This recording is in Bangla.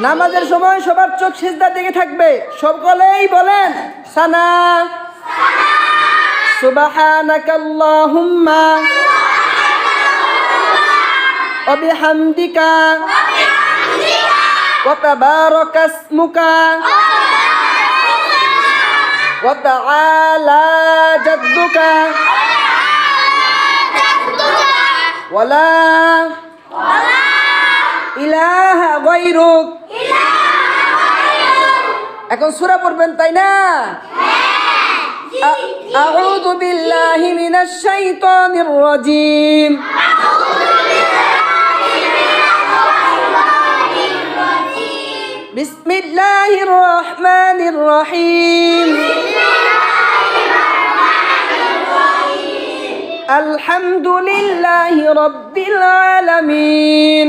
নামাজের সময় সবার চোখ সিজদার দিকে থাকবে। সকলেই বলেন সানা। সুবহানাকাল্লাহুম্মা ওয়া বিহামদিকা ওয়া তাবারাকা ইসমুকা ওয়া তাআলা জাদ্দুকা ওয়া লা ইলাহা গায়রুক। এখন সূরা পড়বেন তাই না? আউযু বিল্লাহি মিনাশ শাইতানির রাজীম। বিসমিল্লাহির রহমানির রহিম। আলহামদুলিল্লাহি রাব্বিল আলামিন।